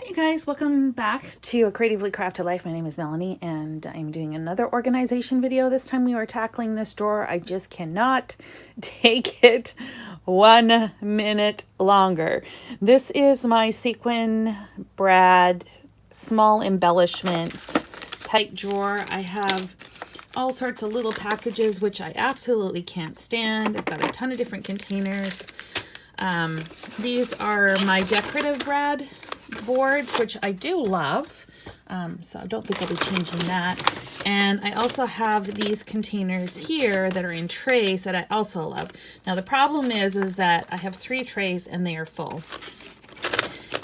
Hi you guys, welcome back to A Creatively Crafted Life. My name is Melanie and I'm doing another organization video. This time we are tackling this drawer. I just cannot take it 1 minute longer. This is my sequin brad small embellishment type drawer. I have all sorts of little packages which I absolutely can't stand. I've got a ton of different containers. These are my decorative brad boards, which I do love, so I don't think I'll be changing that. And I also have these containers here that are in trays that I also love. Now the problem is that I have 3 trays and they are full,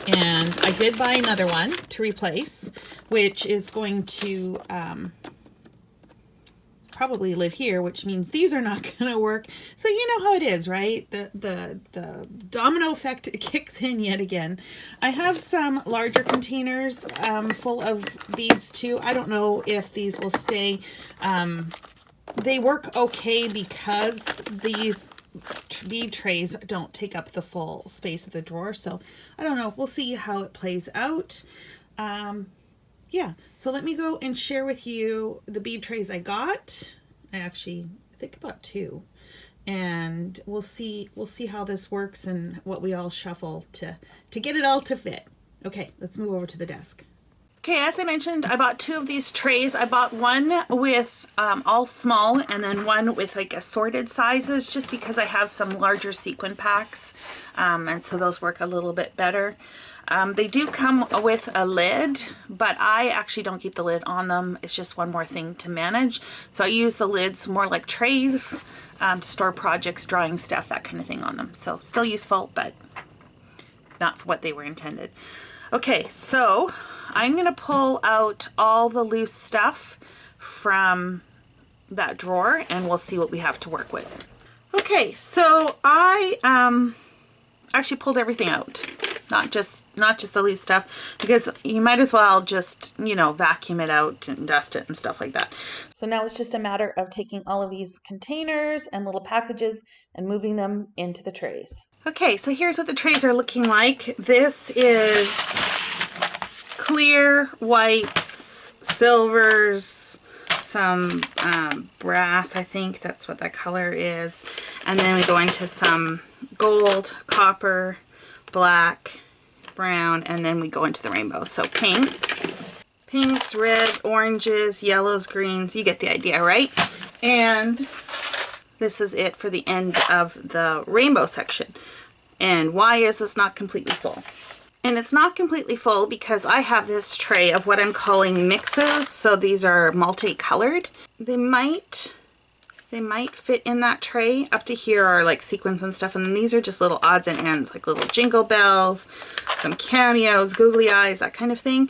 and I did buy another one to replace, which is going to probably live here, which means these are not going to work. So you know how it is, right? The domino effect kicks in yet again. I have some larger containers full of beads too. I don't know if these will stay. They work okay because these bead trays don't take up the full space of the drawer. So I don't know. We'll see how it plays out. Yeah, so let me go and share with you the bead trays I got. I think about 2, and we'll see how this works and what we all shuffle to get it all to fit. Okay, let's move over to the desk. Okay, as I mentioned, I bought 2 of these trays. I bought one with all small and then one with like assorted sizes, just because I have some larger sequin packs, and so those work a little bit better. They do come with a lid, but I actually don't keep the lid on them. It's just one more thing to manage. So I use the lids more like trays to store projects, drawing stuff, that kind of thing on them. So still useful, but not for what they were intended. Okay, so I'm going to pull out all the loose stuff from that drawer and we'll see what we have to work with. Okay, so I actually pulled everything out. Not just the loose stuff, because you might as well just, you know, vacuum it out and dust it and stuff like that. So now it's just a matter of taking all of these containers and little packages and moving them into the trays. Okay, so here's what the trays are looking like. This is clear whites, silvers, some brass, I think that's what that color is. And then we go into some gold, copper, black, brown, and then we go into the rainbow. So pinks, red, oranges, yellows, greens, you get the idea, right? And this is it for the end of the rainbow section. And why is this not completely full? And it's not completely full because I have this tray of what I'm calling mixes. So these are multicolored. They might fit in that tray. Up to here are like sequins and stuff, and then these are just little odds and ends, like little jingle bells, some cameos, googly eyes, that kind of thing.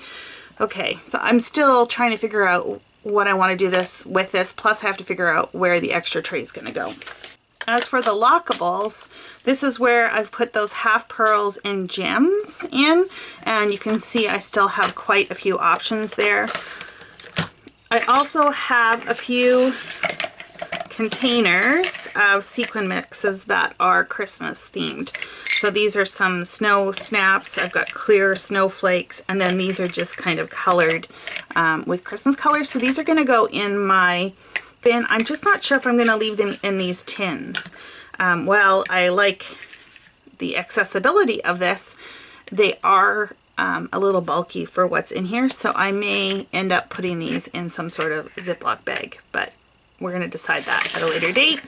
Okay, so I'm still trying to figure out what I want to do with this, plus I have to figure out where the extra tray is going to go. As for the lockables, this is where I've put those half pearls and gems in, and you can see I still have quite a few options there. I also have a few containers of sequin mixes that are Christmas themed. So these are some snow snaps, I've got clear snowflakes, and then these are just kind of colored with Christmas colors. So these are going to go in my bin. I'm just not sure if I'm going to leave them in these tins. Well, I like the accessibility of this. They are a little bulky for what's in here, so I may end up putting these in some sort of Ziploc bag, but we're going to decide that at a later date.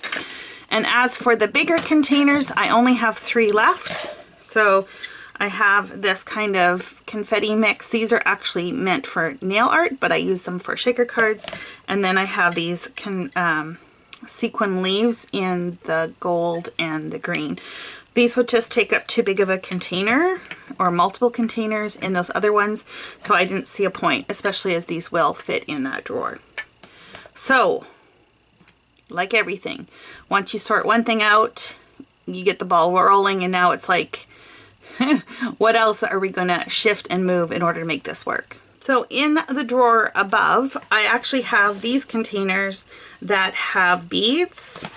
And as for the bigger containers, I only have 3 left. So I have this kind of confetti mix. These are actually meant for nail art, but I use them for shaker cards. And then I have these sequin leaves in the gold and the green. These would just take up too big of a container or multiple containers in those other ones. So I didn't see a point, especially as these will fit in that drawer. So, like everything, once you sort one thing out, you get the ball rolling, and now it's like, what else are we gonna shift and move in order to make this work? So in the drawer above, I actually have these containers that have beads,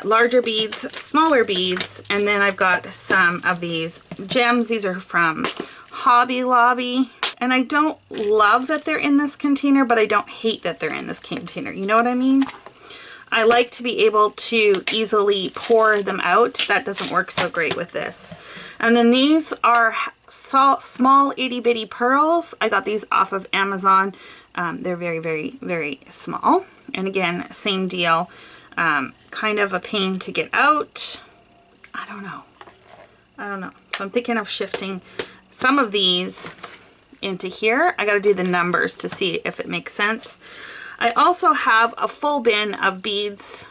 larger beads, smaller beads, and then I've got some of these gems. These are from Hobby Lobby. And I don't love that they're in this container, but I don't hate that they're in this container. You know what I mean? I like to be able to easily pour them out. That doesn't work so great with this. And then these are small itty bitty pearls. I got these off of Amazon. They're very, very, very small. And again, same deal. Kind of a pain to get out. I don't know. So I'm thinking of shifting some of these into here. I got to do the numbers to see if it makes sense. I also have a full bin of beads.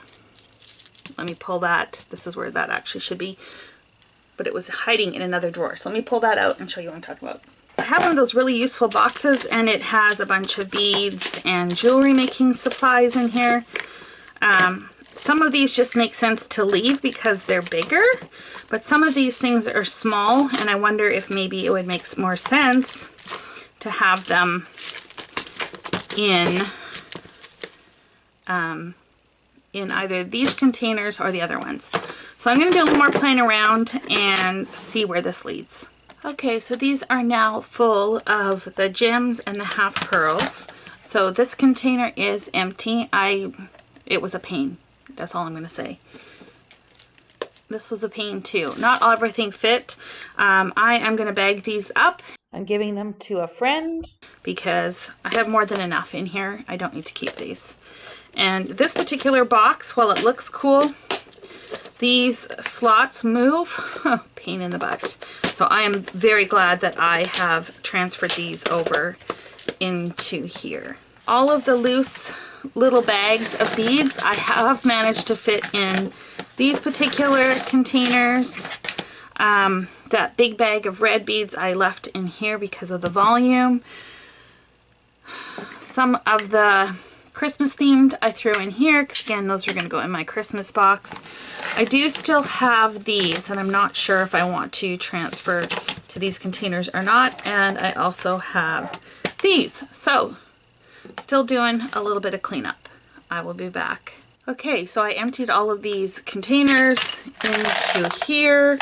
Let me pull that. This is where that actually should be, but it was hiding in another drawer. So let me pull that out and show you what I'm talking about. I have one of those really useful boxes, and it has a bunch of beads and jewelry making supplies in here. Some of these just make sense to leave because they're bigger, but some of these things are small, and I wonder if maybe it would make more sense to have them in either these containers or the other ones. So I'm going to do a little more playing around and see where this leads. Okay, so these are now full of the gems and the half pearls. So this container is empty. It was a pain. That's all I'm going to say. This was a pain too. Not everything fit. I am going to bag these up. I'm giving them to a friend because I have more than enough in here. I don't need to keep these. And this particular box, while it looks cool, these slots move. Pain in the butt. So I am very glad that I have transferred these over into here. All of the loose little bags of beads I have managed to fit in these particular containers. That big bag of red beads I left in here because of the volume. Some of the Christmas themed I threw in here because again those are going to go in my Christmas box. I do still have these, and I'm not sure if I want to transfer to these containers or not. And I also have these. So still doing a little bit of cleanup. I will be back. Okay, so I emptied all of these containers into here.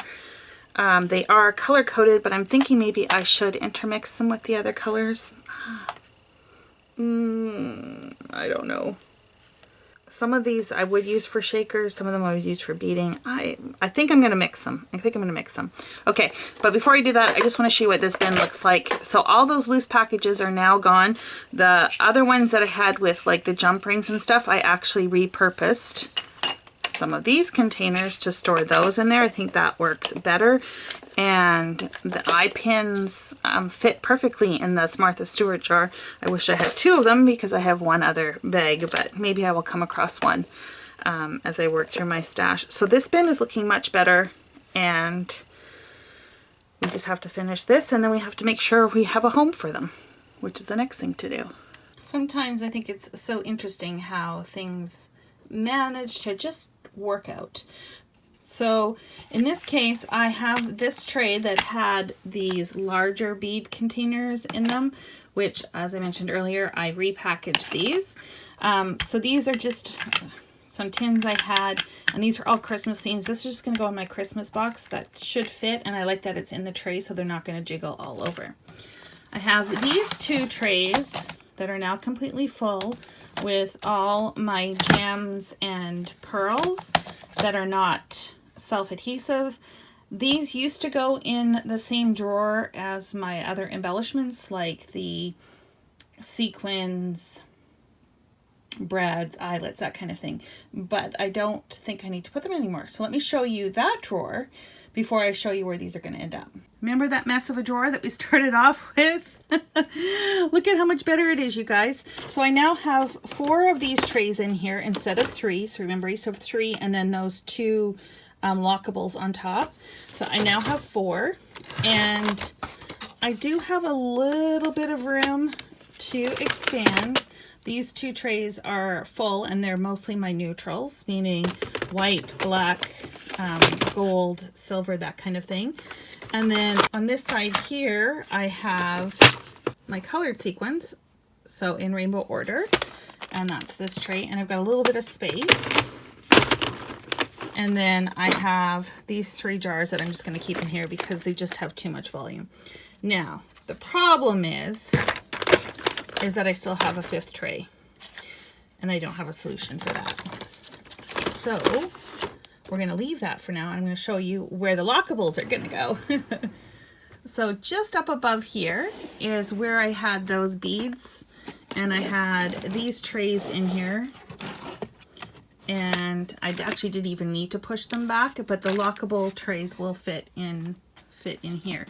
They are color coded, but I'm thinking maybe I should intermix them with the other colors. I don't know. Some of these I would use for shakers, some of them I would use for beading. I think I'm going to mix them. Okay, but before I do that, I just want to show you what this bin looks like. So all those loose packages are now gone. The other ones that I had with like the jump rings and stuff, I actually repurposed some of these containers to store those in there. I think that works better. And the eye pins fit perfectly in this Martha Stewart jar. I wish I had two of them because I have one other bag, but maybe I will come across one as I work through my stash. So this bin is looking much better, and we just have to finish this, and then we have to make sure we have a home for them, which is the next thing to do. Sometimes I think it's so interesting how things manage to just work out. So in this case, I have this tray that had these larger bead containers in them, which, as I mentioned earlier, I repackaged these. So these are just some tins I had, and these are all Christmas themes. This is just going to go in my Christmas box. That should fit, and I like that it's in the tray so they're not going to jiggle all over. I have these two trays that are now completely full with all my gems and pearls that are not self-adhesive. These used to go in the same drawer as my other embellishments, like the sequins, brads, eyelets, that kind of thing. But I don't think I need to put them anymore. So let me show you that drawer before I show you where these are going to end up. Remember that mess of a drawer that we started off with? Look at how much better it is, you guys. So I now have 4 of these trays in here instead of 3. So remember, I used to have 3 and then those 2 lockables on top. So I now have 4, and I do have a little bit of room to expand. These 2 trays are full, and they're mostly my neutrals, meaning white, black, gold, silver, that kind of thing. And then on this side here, I have my colored sequins, so in rainbow order, and that's this tray. And I've got a little bit of space. And then I have these 3 jars that I'm just going to keep in here because they just have too much volume. Now, the problem is that I still have a 5th tray and I don't have a solution for that. So we're going to leave that for now. I'm going to show you where the lockables are going to go. So just up above here is where I had those beads, and I had these trays in here. And I actually didn't even need to push them back, but the lockable trays will fit in here,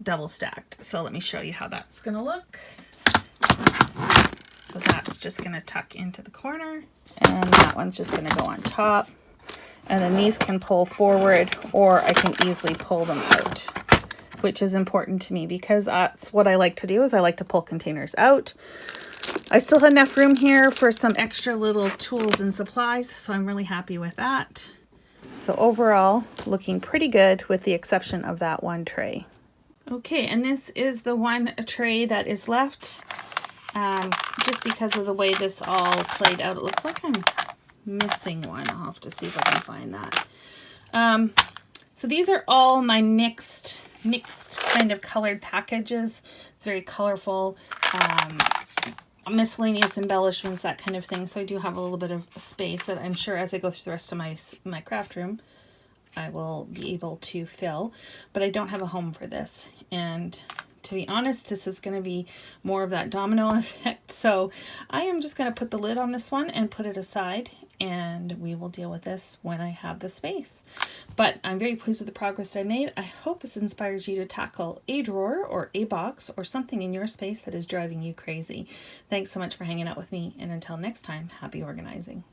double stacked. So let me show you how that's gonna look. So that's just gonna tuck into the corner, and that one's just gonna go on top. And then these can pull forward, or I can easily pull them out, which is important to me because that's what I like to do, is I like to pull containers out. I still have enough room here for some extra little tools and supplies, so I'm really happy with that. So overall, looking pretty good with the exception of that one tray. Okay, and this is the one tray that is left. Just because of the way this all played out, it looks like I'm missing one. I'll have to see if I can find that. So these are all my mixed kind of colored packages. It's very colorful. Miscellaneous embellishments, that kind of thing. So I do have a little bit of space that I'm sure as I go through the rest of my craft room, I will be able to fill. But I don't have a home for this. And to be honest, this is going to be more of that domino effect. So I am just going to put the lid on this one and put it aside, and we will deal with this when I have the space. But I'm very pleased with the progress I made. I hope this inspires you to tackle a drawer or a box or something in your space that is driving you crazy. Thanks so much for hanging out with me, and until next time, happy organizing.